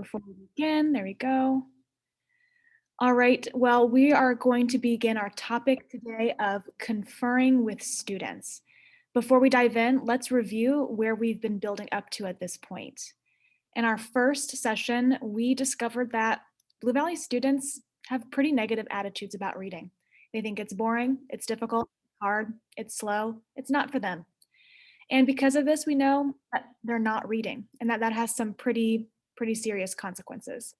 before we begin. There we go. All right, well, we are going to begin our topic today of conferring with students. Before we dive in, let's review where we've been building up to at this point. In our first session, we discovered that Blue Valley students have pretty negative attitudes about reading. They think it's boring, it's difficult, hard, it's slow, it's not for them. And because of this, we know that they're not reading and that has some pretty serious consequences.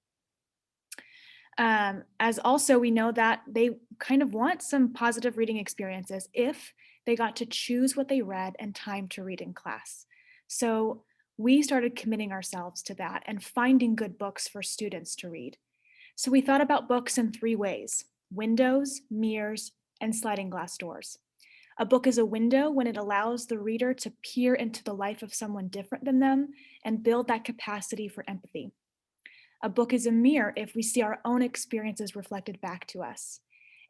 As also, we know that they kind of want some positive reading experiences if they got to choose what they read and time to read in class. So we started committing ourselves to that and finding good books for students to read. So we thought about books in three ways: windows, mirrors, and sliding glass doors. A book is a window when it allows the reader to peer into the life of someone different than them and build that capacity for empathy. A book is a mirror if we see our own experiences reflected back to us.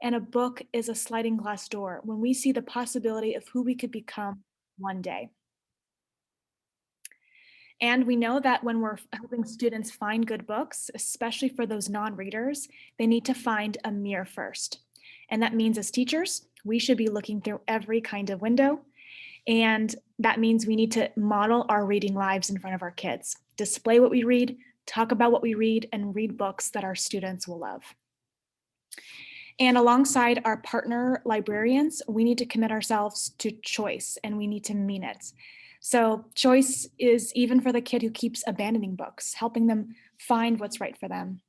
And a book is a sliding glass door when we see the possibility of who we could become one day. And we know that when we're helping students find good books, especially for those non-readers, they need to find a mirror first. And that means as teachers, we should be looking through every kind of window. And that means we need to model our reading lives in front of our kids, display what we read, talk about what we read, and read books that our students will love. And alongside our partner librarians, we need to commit ourselves to choice, and we need to mean it. So choice is even for the kid who keeps abandoning books, helping them find what's right for them.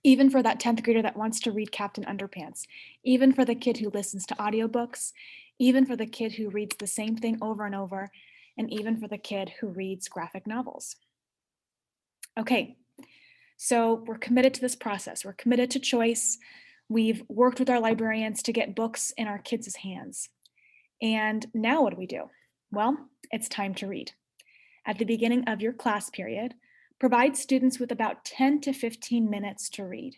Even for that 10th grader that wants to read Captain Underpants, even for the kid who listens to audiobooks, even for the kid who reads the same thing over and over, and even for the kid who reads graphic novels. Okay, so we're committed to this process. We're committed to choice. We've worked with our librarians to get books in our kids' hands. And now what do? Well, it's time to read. At the beginning of your class period, provide students with about 10 to 15 minutes to read.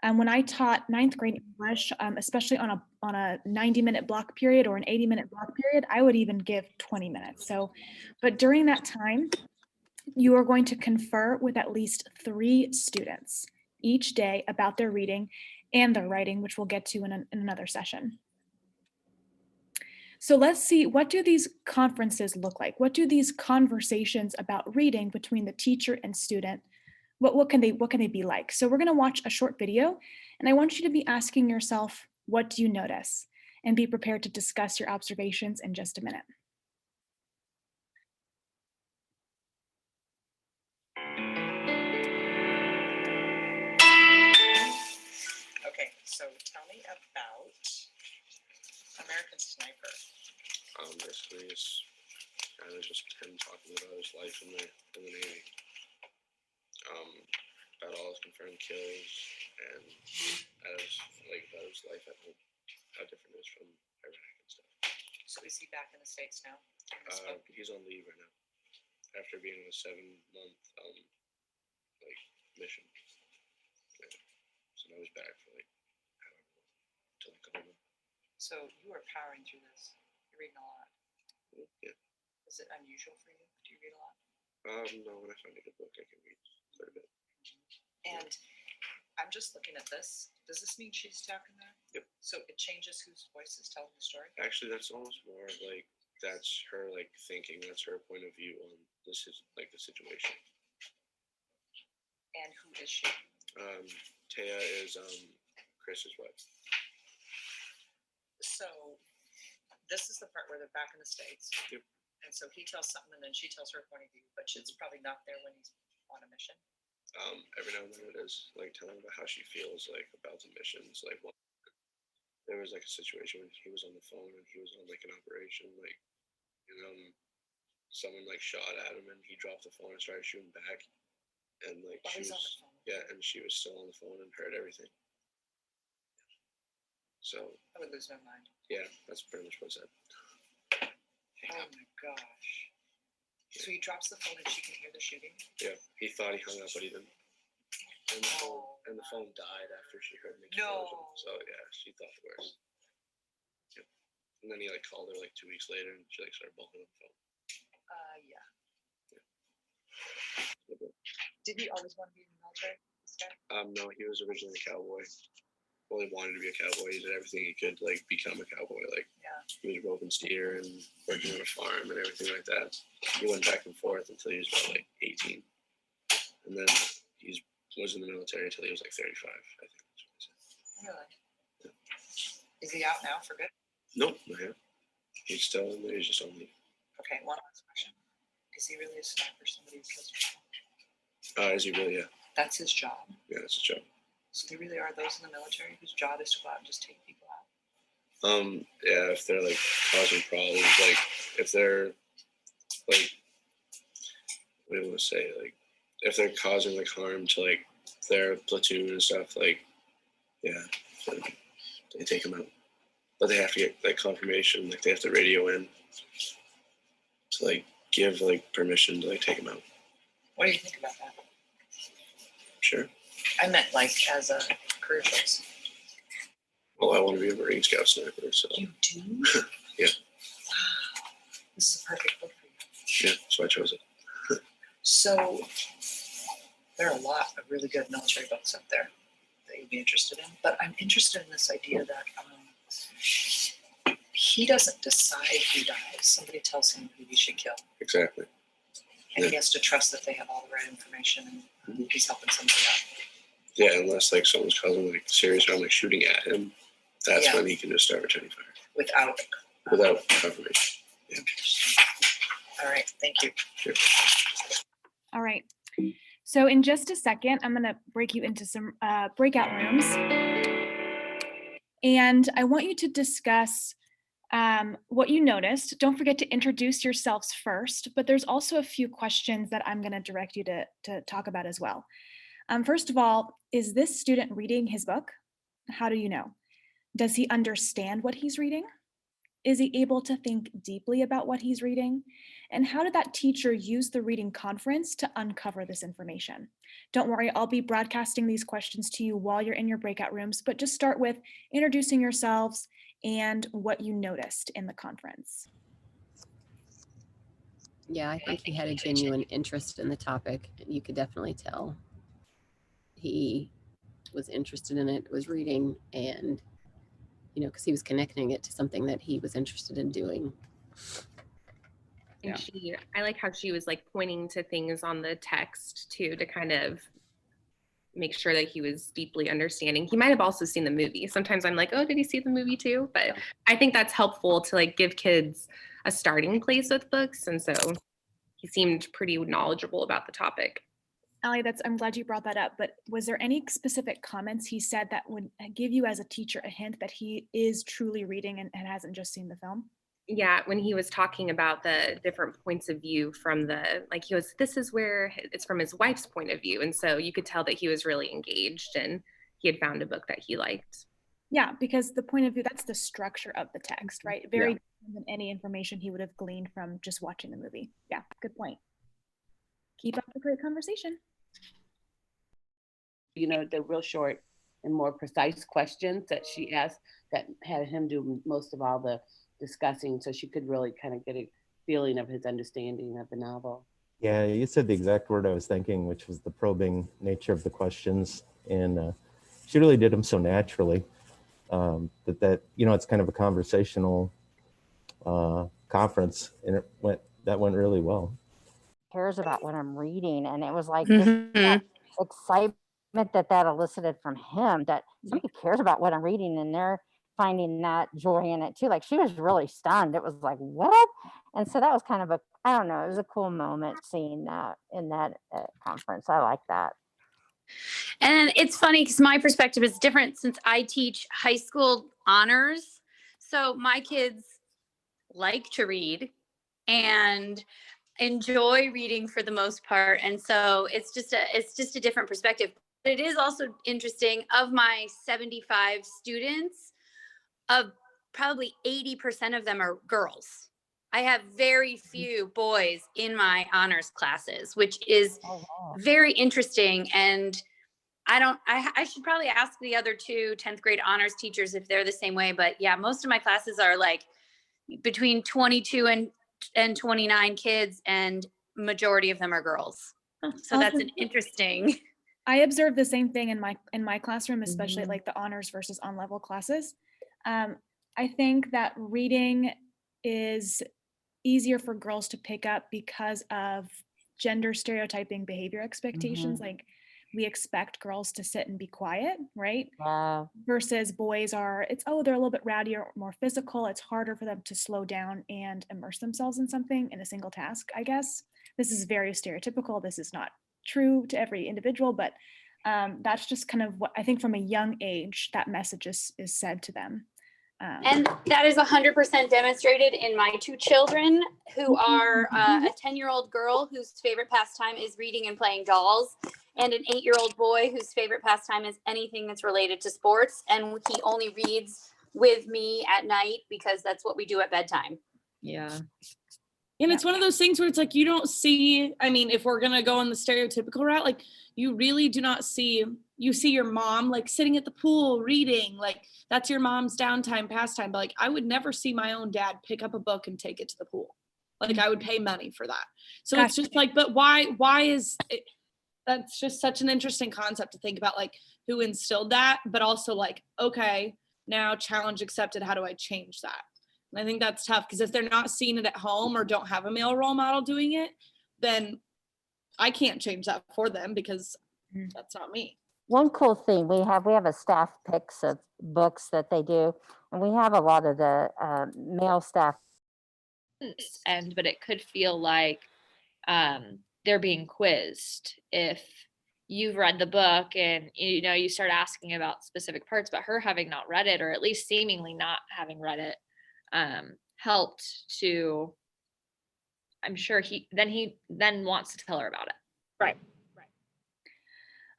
When I taught ninth grade English, especially on a 90-minute block period or an 80-minute block period, I would even give 20 minutes. But during that time, you are going to confer with at least 3 students each day about their reading and their writing, which we'll get to in another session. So let's see, what do these conferences look like? What do these conversations about reading between the teacher and student, what can they be like? So we're gonna watch a short video, and I want you to be asking yourself, what do you notice? And be prepared to discuss your observations in just a minute. Okay, so tell me about American Sniper. Basically, it's kind of just him talking about his life in the Navy. About all his confirmed kills and about his life at home, how different it is from Iraq and stuff. So is he back in the States now? He's on leave right now after being on a 7-month mission. Yeah. So now he's back for however long until I come home. So you are powering through this. You're reading a lot. Yeah. Is it unusual for you? Do you read a lot? No, when I find a good book, I can read quite a bit. And I'm just looking at this. Does this mean she's talking there? Yep. So it changes whose voice is telling the story? Actually, that's almost more that's her thinking. That's her point of view on this is the situation. And who is she? Taya is Chris's wife. So this is the part where they're back in the States. Yep. And so he tells something and then she tells her point of view, but it's probably not there when he's on a mission. Every now and then it is telling about how she feels about the missions. There was a situation when he was on the phone and he was on an operation someone shot at him and he dropped the phone and started shooting back and she was on the phone. Yeah, and she was still on the phone and heard everything. So I would lose my mind. Yeah, that's pretty much what it said. Oh my gosh. So he drops the phone and she can hear the shooting? Yeah, he thought he hung up, but he didn't. And the phone died after she heard an explosion. No. So yeah, she thought the worst. Yep. And then he called her 2 weeks later and she started bawling on the phone. Yeah. Did he always want to be in the military, this guy? No, he was originally a cowboy. Well, he wanted to be a cowboy. He did everything he could to like become a cowboy. Like he was roping steer and working on a farm and everything like that. He went back and forth until he was about like 18, and then he was in the military until he was like 35. I think that's what he said. Really? Yeah. Is he out now for good? Nope, not yet. He's still in there. He's just only. Okay, one last question. Is he really a sniper? Somebody who kills people? Is he really? Yeah. That's his job. Yeah, that's his job. So there really are those in the military whose job is to go out and just take people out. Yeah, if they're like causing problems, like if they're like, what do you want to say? Like if they're causing like harm to like their platoon and stuff, like yeah, they take them out. But they have to get like confirmation, like they have to radio in to like give like permission to like take them out. What do you think about that? Sure. I meant like as a career choice. Well, I want to be a Marine Scout sniper, so. You do? Yeah. Wow. This is a perfect book for you. Yeah, so I chose it. So there are a lot of really good military books out there that you'd be interested in, but I'm interested in this idea that he doesn't decide who dies. Somebody tells him who he should kill. Exactly. And he has to trust that they have all the right information and he's helping somebody out. Yeah, unless like someone's causing like serious harm, like shooting at him, that's when he can just start returning fire. Without confirmation. Yeah. All right, thank you. Sure. All right. So in just a second, I'm going to break you into some breakout rooms. And I want you to discuss what you noticed. Don't forget to introduce yourselves first, but there's also a few questions that I'm going to direct you to talk about as well. First of all, is this student reading his book? How do you know? Does he understand what he's reading? Is he able to think deeply about what he's reading? And how did that teacher use the reading conference to uncover this information? Don't worry, I'll be broadcasting these questions to you while you're in your breakout rooms, but just start with introducing yourselves and what you noticed in the conference. Yeah, I think he had a genuine interest in the topic. You could definitely tell he was interested in it, was reading, and because he was connecting it to something that he was interested in doing. And I like how she was like pointing to things on the text too, to kind of make sure that he was deeply understanding. He might have also seen the movie. Sometimes I'm like, oh, did he see the movie too? But I think that's helpful to like give kids a starting place with books. And so he seemed pretty knowledgeable about the topic. Allie, I'm glad you brought that up, but was there any specific comments he said that would give you as a teacher a hint that he is truly reading and hasn't just seen the film? Yeah, when he was talking about the different points of view from this is where it's from his wife's point of view. And so you could tell that he was really engaged and he had found a book that he liked. Yeah, because the point of view, that's the structure of the text, right? Very different than any information he would have gleaned from just watching the movie. Yeah, good point. Keep up the great conversation. The real short and more precise questions that she asked that had him do most of all the discussing, so she could really kind of get a feeling of his understanding of the novel. Yeah, you said the exact word I was thinking, which was the probing nature of the questions. And she really did them so naturally that it's kind of a conversational conference, and that went really well. Cares about what I'm reading, and it was like this excitement that elicited from him, that somebody cares about what I'm reading and they're finding that joy in it too. Like, she was really stunned. It was like, what? And so that was kind of it was a cool moment seeing that in that conference. I like that. And it's funny because my perspective is different since I teach high school honors. So my kids like to read and enjoy reading for the most part. And so it's just a different perspective. But it is also interesting, of my 75 students, probably 80% of them are girls. I have very few boys in my honors classes, which is very interesting. And I should probably ask the other two 10th grade honors teachers if they're the same way. But yeah, most of my classes are like between 22 and 29 kids, and majority of them are girls. So that's Awesome. an interesting. I observed the same thing in my classroom, especially at Mhm. like the honors versus on level classes. I think that reading is easier for girls to pick up because of gender stereotyping behavior expectations. Mhm. Like we expect girls to sit and be quiet, right? Yeah. Versus boys are, it's, oh, they're a little bit rowdier, more physical. It's harder for them to slow down and immerse themselves in something in a single task, I guess. This is very stereotypical. This is not true to every individual, but that's just kind of what I think from a young age, that message is said to them. And that is 100% demonstrated in my two children, who are a 10-year-old girl whose favorite pastime is reading and playing dolls, and an 8-year-old boy whose favorite pastime is anything that's related to sports. And he only reads with me at night because that's what we do at bedtime. Yeah. And it's one of those things where it's like, you don't see, I mean, if we're going to go on the stereotypical route, like you really do not see, you see your mom like sitting at the pool reading, like that's your mom's downtime pastime. But like, I would never see my own dad pick up a book and take it to the pool. Like I would pay money for that. So it's just like, but why is it, that's just such an interesting concept to think about, like who instilled that, but also like, okay, now challenge accepted. How do I change that? And I think that's tough because if they're not seeing it at home or don't have a male role model doing it, then I can't change that for them because that's not me. One cool thing we have a staff picks of books that they do, and we have a lot of the male staff. But it could feel like they're being quizzed if you've read the book and you start asking about specific parts, but her having not read it, or at least seemingly not having read it, helped to, I'm sure he then wants to tell her about it. Right.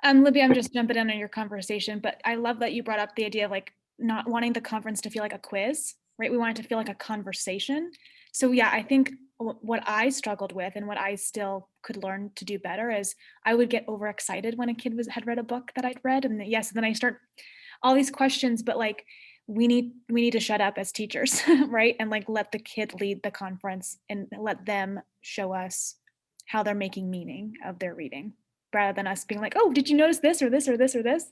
Libby, I'm just jumping in on your conversation, but I love that you brought up the idea of like not wanting the conference to feel like a quiz, right? We want it to feel like a conversation. So yeah, I think what I struggled with and what I still could learn to do better is I would get overexcited when a kid had read a book that I'd read, and yes, then I start all these questions, but like we need to shut up as teachers, right? And like let the kid lead the conference and let them show us how they're making meaning of their reading, rather than us being like, oh, did you notice this or this or this or this?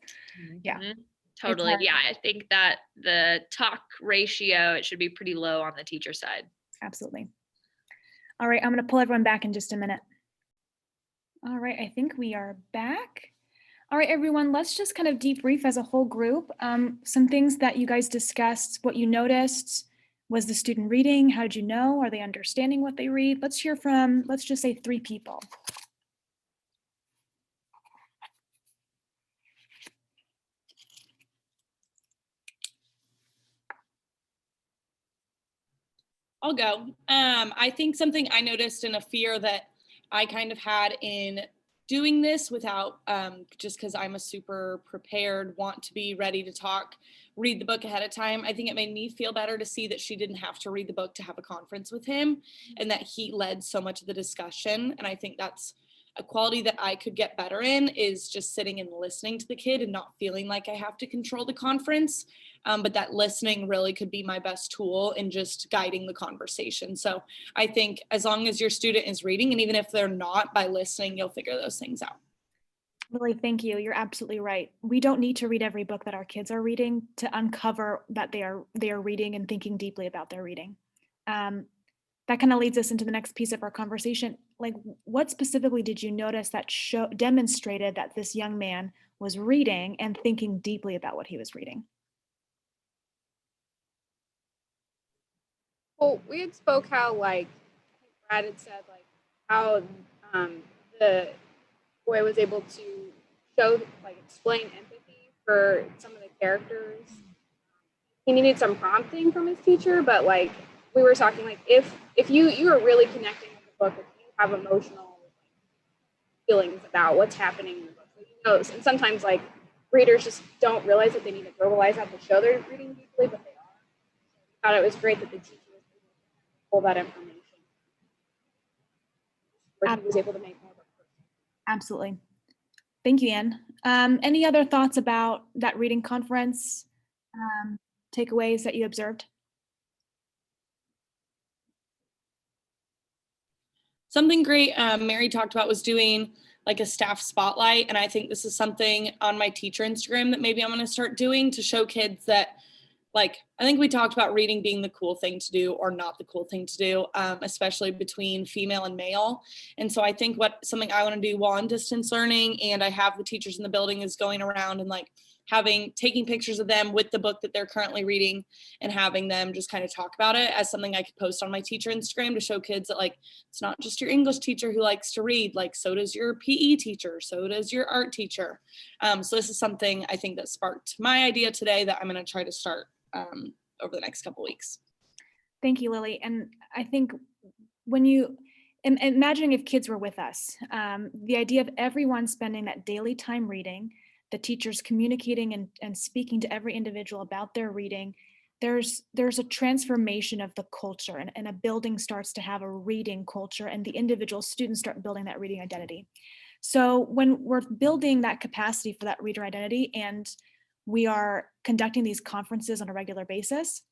Yeah. Totally. Yeah. I think that the talk ratio, it should be pretty low on the teacher side. Absolutely. All right, I'm going to pull everyone back in just a minute. All right, I think we are back. All right, everyone, let's just kind of debrief as a whole group. Some things that you guys discussed, what you noticed. Was the student reading? How did you know? Are they understanding what they read? Let's hear from, let's just say 3 people. I'll go. I think something I noticed and a fear that I kind of had in doing this without, just because I'm a super prepared, want to be ready to talk, read the book ahead of time. I think it made me feel better to see that she didn't have to read the book to have a conference with him, and that he led so much of the discussion. And I think that's a quality that I could get better in, is just sitting and listening to the kid and not feeling like I have to control the conference. But that listening really could be my best tool in just guiding the conversation. So I think as long as your student is reading, and even if they're not, by listening, you'll figure those things out. Lily, thank you. You're absolutely right. We don't need to read every book that our kids are reading to uncover that they are reading and thinking deeply about their reading. That kind of leads us into the next piece of our conversation. Like, what specifically did you notice that demonstrated that this young man was reading and thinking deeply about what he was reading? Well, we had spoke how, like, Brad had said, like, how the boy was able to show, like, explain empathy for some of the characters. He needed some prompting from his teacher, but, like, we were talking, like, if you are really connecting with the book, if you have emotional feelings about what's happening in the book, so he knows. And sometimes, like, readers just don't realize that they need to verbalize out to show they're reading deeply, but they are. I thought it was great that the teacher was able to pull that information, where he was able to make more of a person. Absolutely. Thank you, Anne. Any other thoughts about that reading conference, takeaways that you observed? Something great Mary talked about was doing like a staff spotlight. And I think this is something on my teacher Instagram that maybe I'm going to start doing to show kids that, like, I think we talked about reading being the cool thing to do or not the cool thing to do, especially between female and male. And so I think something I want to do while I'm distance learning and I have the teachers in the building is going around and like taking pictures of them with the book that they're currently reading and having them just kind of talk about it as something I could post on my teacher Instagram to show kids that, like, it's not just your English teacher who likes to read, like, so does your PE teacher, so does your art teacher. So this is something I think that sparked my idea today that I'm going to try to start over the next couple weeks. Thank you, Lily. And I think when you imagining if kids were with us, the idea of everyone spending that daily time reading, the teachers communicating and speaking to every individual about their reading, there's a transformation of the culture, and a building starts to have a reading culture, and the individual students start building that reading identity. So when we're building that capacity for that reader identity and we are conducting these conferences on a regular basis,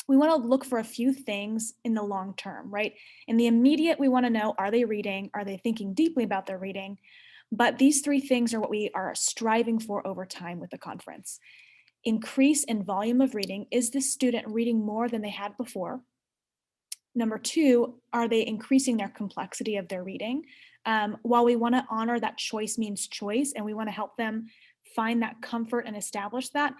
we want to look for a few things in the long term, right? In the immediate, we want to know, are they reading? Are they thinking deeply about their reading? But these three things are what we are striving for over time with the conference. Increase in volume of reading. Is the student reading more than they had before? Number two, are they increasing their complexity of their reading? While we want to honor that choice means choice, and we want to help them find that comfort and establish that,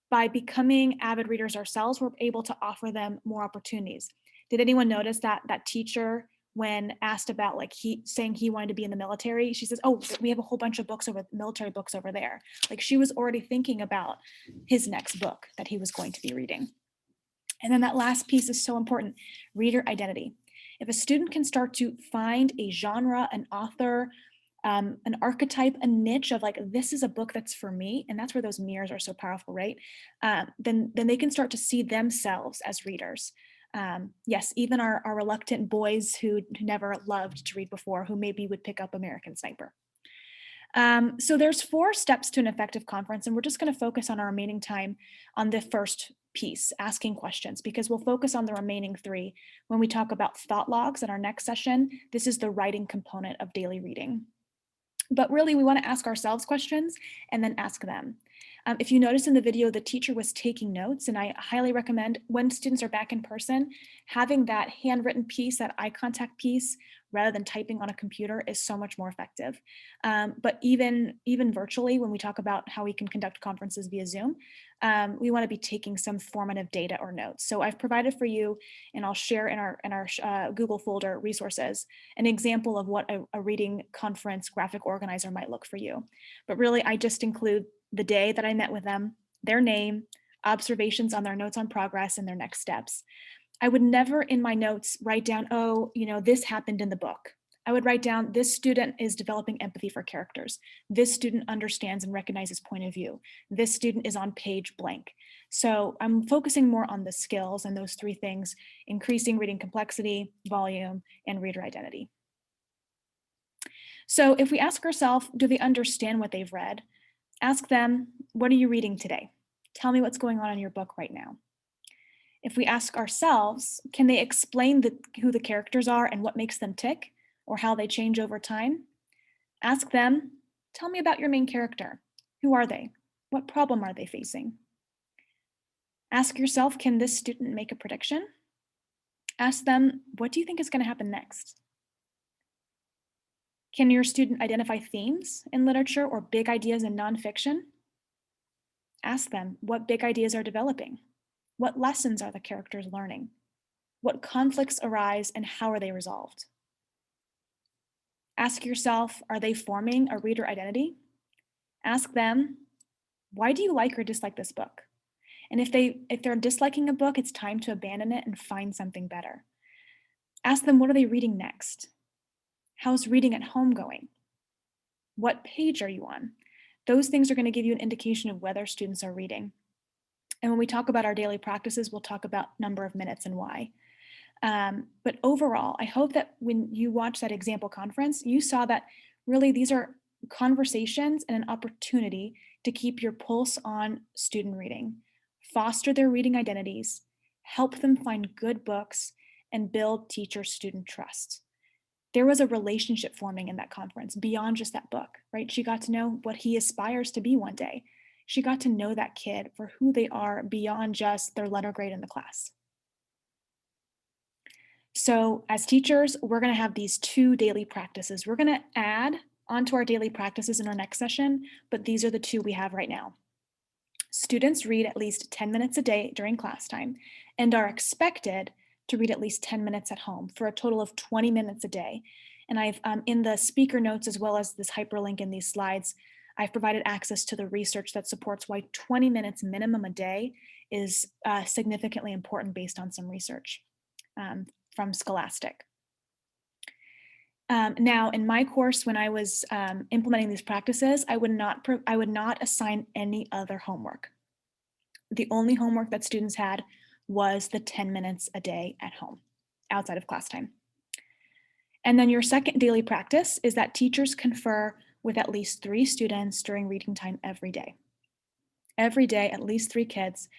by becoming avid readers ourselves, we're able to offer them more opportunities. Did anyone notice that teacher, when asked about like saying he wanted to be in the military, she says, oh, we have a whole bunch of military books over there. Like, she was already thinking about his next book that he was going to be reading. And then that last piece is so important, reader identity. If a student can start to find a genre, an author, an archetype, a niche of like, this is a book that's for me, and that's where those mirrors are so powerful, right? Then they can start to see themselves as readers. Yes, even our reluctant boys who never loved to read before, who maybe would pick up American Sniper. So there's 4 steps to an effective conference, and we're just going to focus on our remaining time on the first piece, asking questions, because we'll focus on the remaining 3 when we talk about thought logs in our next session. This is the writing component of daily reading. But really, we want to ask ourselves questions and then ask them. If you notice in the video, the teacher was taking notes, and I highly recommend when students are back in person, having that handwritten piece, that eye contact piece, rather than typing on a computer is so much more effective. But even virtually, when we talk about how we can conduct conferences via Zoom, we want to be taking some formative data or notes. So I've provided for you, and I'll share in our Google folder resources, an example of what a reading conference graphic organizer might look for you. But really, I just include the day that I met with them, their name, observations on their notes on progress, and their next steps. I would never in my notes write down, oh, this happened in the book. I would write down, this student is developing empathy for characters. This student understands and recognizes point of view. This student is on page blank. So I'm focusing more on the skills and those 3 things: increasing reading complexity, volume, and reader identity. So if we ask ourselves, do they understand what they've read? Ask them, what are you reading today? Tell me what's going on in your book right now. If we ask ourselves, can they explain who the characters are and what makes them tick, or how they change over time? Ask them, tell me about your main character. Who are they? What problem are they facing? Ask yourself, can this student make a prediction? Ask them, what do you think is going to happen next? Can your student identify themes in literature or big ideas in nonfiction? Ask them, what big ideas are developing? What lessons are the characters learning? What conflicts arise and how are they resolved? Ask yourself, are they forming a reader identity? Ask them, why do you like or dislike this book? And if they're disliking a book, it's time to abandon it and find something better. Ask them, what are they reading next? How's reading at home going? What page are you on? Those things are going to give you an indication of whether students are reading. And when we talk about our daily practices, we'll talk about number of minutes and why. But overall, I hope that when you watch that example conference, you saw that really these are conversations and an opportunity to keep your pulse on student reading, foster their reading identities, help them find good books, and build teacher-student trust. there was a relationship forming in that conference beyond just that book, right? She got to know what he aspires to be one day. She got to know that kid for who they are beyond just their letter grade in the class. So as teachers, we're going to have these 2 daily practices. We're going to add onto our daily practices in our next session, but these are the 2 we have right now. Students read at least 10 minutes a day during class time and are expected to read at least 10 minutes at home for a total of 20 minutes a day. And I've, in the speaker notes, as well as this hyperlink in these slides, I've provided access to the research that supports why 20 minutes minimum a day is significantly important based on some research from Scholastic. Now, in my course, when I was implementing these practices, I would not assign any other homework. The only homework that students had was the 10 minutes a day at home, outside of class time. And then your second daily practice is that teachers confer with at least 3 students during reading time every day. Every day, at least 3 kids.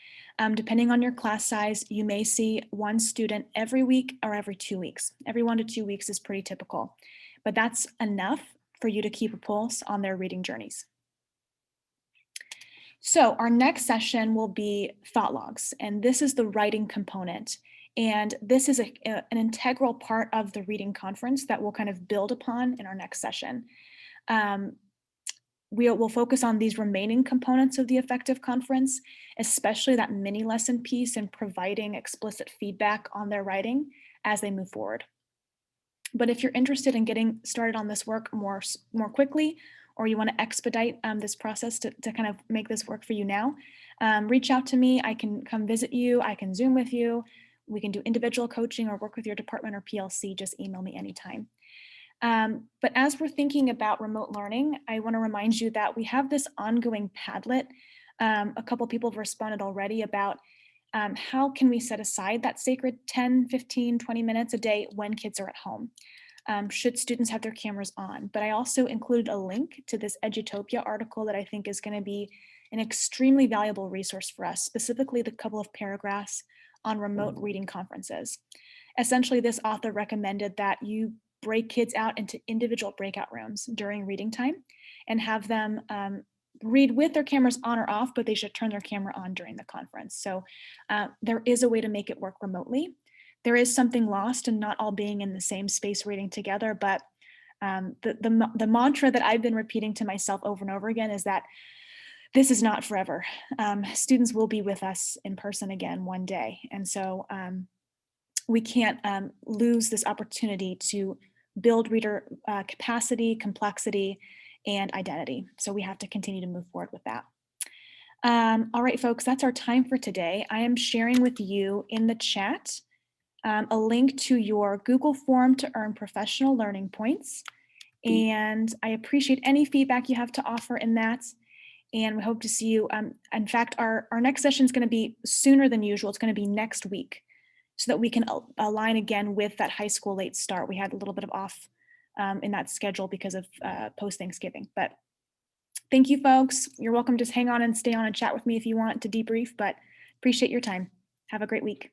Depending on your class size, you may see 1 student every week or every 2 weeks. Every 1 to 2 weeks is pretty typical, but that's enough for you to keep a pulse on their reading journeys. So our next session will be thought logs, and this is the writing component. And this is an integral part of the reading conference that we'll kind of build upon in our next session. We'll focus on these remaining components of the effective conference, especially that mini lesson piece and providing explicit feedback on their writing as they move forward. But if you're interested in getting started on this work more quickly, or you want to expedite this process to kind of make this work for you now, reach out to me. I can come visit you. I can Zoom with you. We can do individual coaching or work with your department or PLC. Just email me anytime. But as we're thinking about remote learning, I want to remind you that we have this ongoing Padlet. A couple people have responded already about how can we set aside that sacred 10, 15, 20 minutes a day when kids are at home? Should students have their cameras on? But I also included a link to this Edutopia article that I think is going to be an extremely valuable resource for us, specifically the couple of paragraphs on remote reading conferences. Essentially, this author recommended that you break kids out into individual breakout rooms during reading time and have them read with their cameras on or off, but they should turn their camera on during the conference. So there is a way to make it work remotely. There is something lost in not all being in the same space reading together, but the mantra that I've been repeating to myself over and over again is that this is not forever. Students will be with us in person again one day. And so we can't lose this opportunity to build reader capacity, complexity, and identity. So we have to continue to move forward with that. All right, folks, that's our time for today. I am sharing with you in the chat a link to your Google form to earn professional learning points. And I appreciate any feedback you have to offer in that. And we hope to see you. In fact, our next session is going to be sooner than usual. It's going to be next week so that we can align again with that high school late start. We had a little bit of off in that schedule because of post-Thanksgiving. But thank you, folks. You're welcome to just hang on and stay on and chat with me if you want to debrief, but appreciate your time. Have a great week.